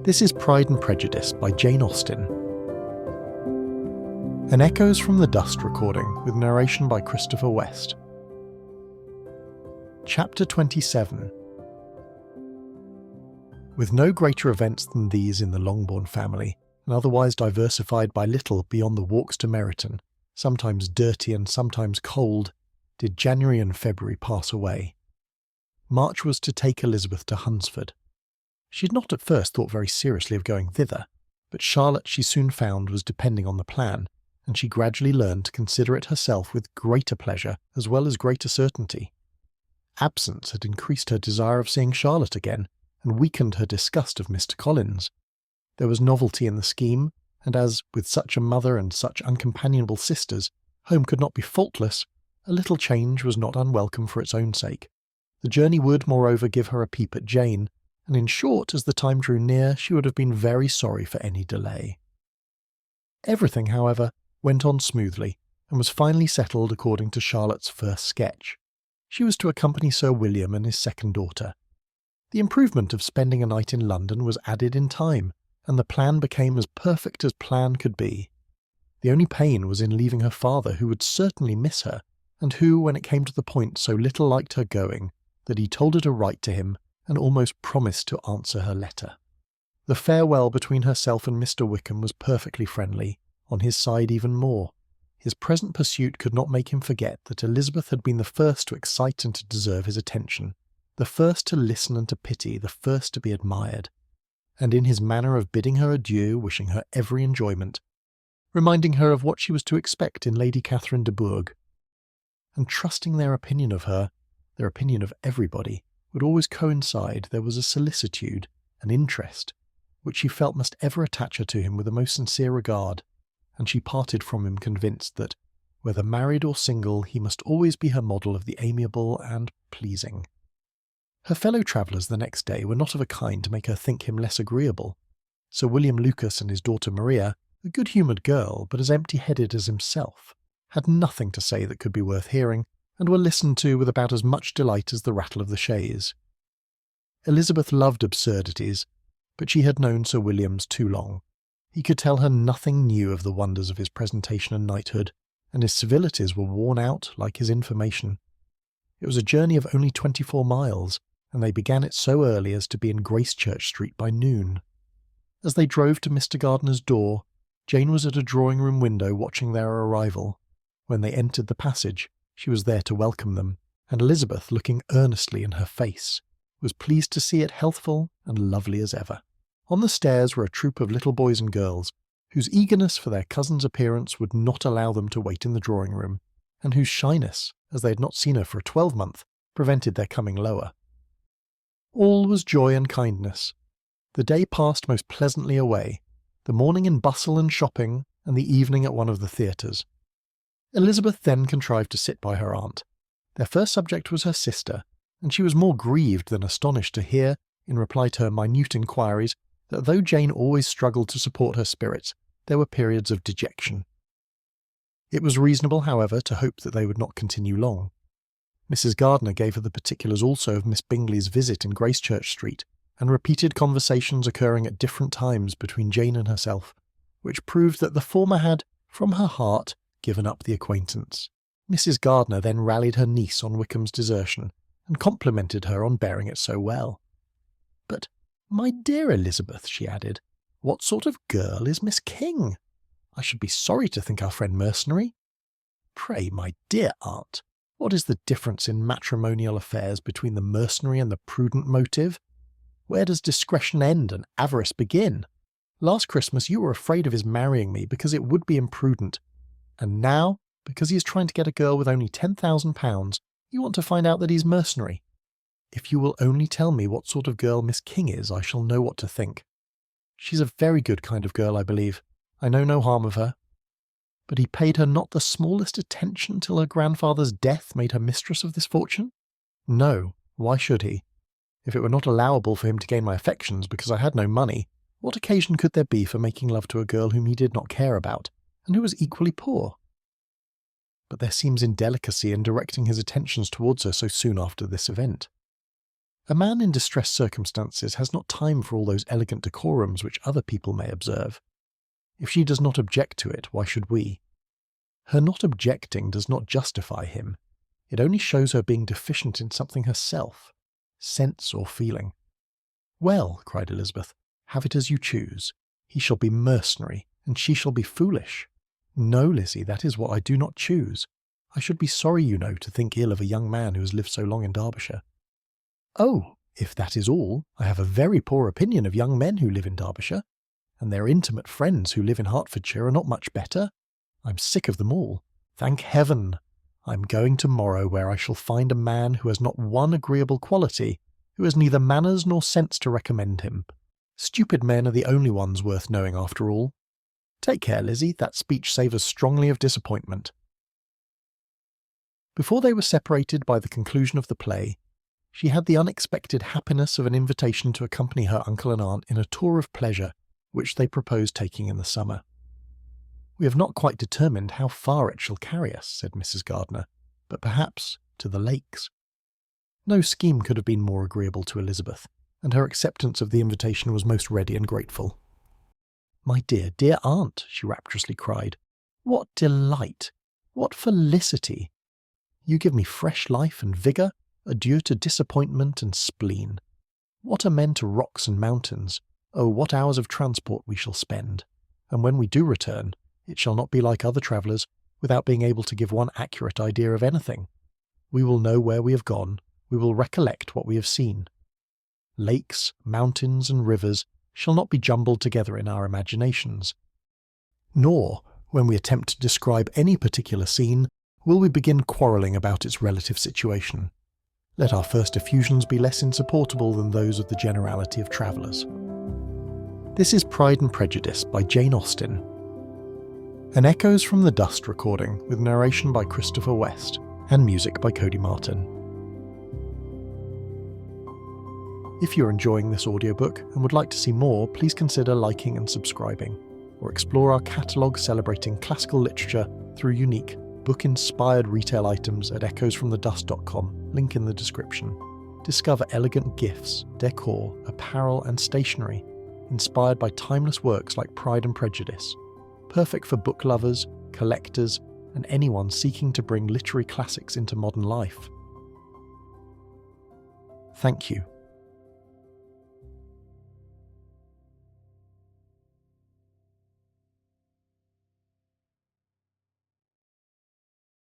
This is Pride and Prejudice by Jane Austen. An Echoes from the Dust recording with narration by Christopher West. Chapter 27. With no greater events than these in the Longbourn family, and otherwise diversified by little beyond the walks to Meryton, sometimes dirty and sometimes cold, did January and February pass away. March was to take Elizabeth to Hunsford. She had not at first thought very seriously of going thither, but Charlotte she soon found was depending on the plan, and she gradually learned to consider it herself with greater pleasure as well as greater certainty. Absence had increased her desire of seeing Charlotte again, and weakened her disgust of Mr. Collins. There was novelty in the scheme, and as, with such a mother and such uncompanionable sisters, home could not be faultless, a little change was not unwelcome for its own sake. The journey would, moreover, give her a peep at Jane, and in short, as the time drew near, she would have been very sorry for any delay. Everything, however, went on smoothly, and was finally settled according to Charlotte's first sketch. She was to accompany Sir William and his second daughter. The improvement of spending a night in London was added in time, and the plan became as perfect as plan could be. The only pain was in leaving her father, who would certainly miss her, and who, when it came to the point, so little liked her going, that he told her to write to him, and almost promised to answer her letter. The farewell between herself and Mr. Wickham was perfectly friendly, on his side even more. His present pursuit could not make him forget that Elizabeth had been the first to excite and to deserve his attention, the first to listen and to pity, the first to be admired. And in his manner of bidding her adieu, wishing her every enjoyment, reminding her of what she was to expect in Lady Catherine de Bourgh, and trusting their opinion of her, their opinion of everybody, would always coincide, there was a solicitude, an interest, which she felt must ever attach her to him with a most sincere regard, and she parted from him convinced that, whether married or single, he must always be her model of the amiable and pleasing. Her fellow travellers the next day were not of a kind to make her think him less agreeable. Sir William Lucas and his daughter Maria, a good-humoured girl, but as empty-headed as himself, had nothing to say that could be worth hearing, and were listened to with about as much delight as the rattle of the chaise. Elizabeth loved absurdities, but she had known Sir William's too long. He could tell her nothing new of the wonders of his presentation and knighthood, and his civilities were worn out like his information. It was a journey of only 24 miles, and they began it so early as to be in Gracechurch Street by noon. As they drove to Mr. Gardiner's door, Jane was at a drawing-room window watching their arrival. When they entered the passage, she was there to welcome them, and Elizabeth, looking earnestly in her face, was pleased to see it healthful and lovely as ever. On the stairs were a troop of little boys and girls, whose eagerness for their cousin's appearance would not allow them to wait in the drawing-room, and whose shyness, as they had not seen her for a 12-month, prevented their coming lower. All was joy and kindness. The day passed most pleasantly away, the morning in bustle and shopping, and the evening at one of the theatres. Elizabeth then contrived to sit by her aunt. Their first subject was her sister, and she was more grieved than astonished to hear, in reply to her minute inquiries, that though Jane always struggled to support her spirits, there were periods of dejection. It was reasonable, however, to hope that they would not continue long. Mrs. Gardiner gave her the particulars also of Miss Bingley's visit in Gracechurch Street, and repeated conversations occurring at different times between Jane and herself, which proved that the former had, from her heart, given up the acquaintance. Mrs. Gardiner then rallied her niece on Wickham's desertion, and complimented her on bearing it so well. "But, my dear Elizabeth," she added, "what sort of girl is Miss King? I should be sorry to think our friend mercenary. Pray, my dear aunt, what is the difference in matrimonial affairs between the mercenary and the prudent motive? Where does discretion end and avarice begin? Last Christmas you were afraid of his marrying me because it would be imprudent, and now, because he is trying to get a girl with only £10,000, you want to find out that he's mercenary. If you will only tell me what sort of girl Miss King is, I shall know what to think. She's a very good kind of girl, I believe. I know no harm of her. But he paid her not the smallest attention till her grandfather's death made her mistress of this fortune? No, why should he? If it were not allowable for him to gain my affections because I had no money, what occasion could there be for making love to a girl whom he did not care about, and who was equally poor? But there seems indelicacy in directing his attentions towards her so soon after this event. A man in distressed circumstances has not time for all those elegant decorums which other people may observe. If she does not object to it, why should we? Her not objecting does not justify him. It only shows her being deficient in something herself, sense or feeling. "Well," cried Elizabeth, "have it as you choose. He shall be mercenary, and she shall be foolish. No, Lizzie, that is what I do not choose. I should be sorry, you know, to think ill of a young man who has lived so long in Derbyshire." "Oh, if that is all, I have a very poor opinion of young men who live in Derbyshire, and their intimate friends who live in Hertfordshire are not much better. I'm sick of them all. Thank heaven! I'm going tomorrow where I shall find a man who has not one agreeable quality, who has neither manners nor sense to recommend him. Stupid men are the only ones worth knowing after all. Take care, Lizzie, that speech savours strongly of disappointment." Before they were separated by the conclusion of the play, she had the unexpected happiness of an invitation to accompany her uncle and aunt in a tour of pleasure which they proposed taking in the summer. "We have not quite determined how far it shall carry us," said Mrs. Gardiner, "but perhaps to the lakes." No scheme could have been more agreeable to Elizabeth, and her acceptance of the invitation was most ready and grateful. "My dear, dear aunt," she rapturously cried, "what delight! What felicity! You give me fresh life and vigour. Adieu to disappointment and spleen. What are men to rocks and mountains? Oh, what hours of transport we shall spend! And when we do return, it shall not be like other travellers, without being able to give one accurate idea of anything. We will know where we have gone, we will recollect what we have seen. Lakes, mountains, and rivers shall not be jumbled together in our imaginations. Nor, when we attempt to describe any particular scene, will we begin quarrelling about its relative situation. Let our first effusions be less insupportable than those of the generality of travellers." This is Pride and Prejudice by Jane Austen. An Echoes from the Dust recording with narration by Christopher West and music by Cody Martin. If you're enjoying this audiobook and would like to see more, please consider liking and subscribing, or explore our catalogue celebrating classical literature through unique, book-inspired retail items at echoesfromthedust.com, link in the description. Discover elegant gifts, decor, apparel and stationery, inspired by timeless works like Pride and Prejudice, perfect for book lovers, collectors, and anyone seeking to bring literary classics into modern life. Thank you.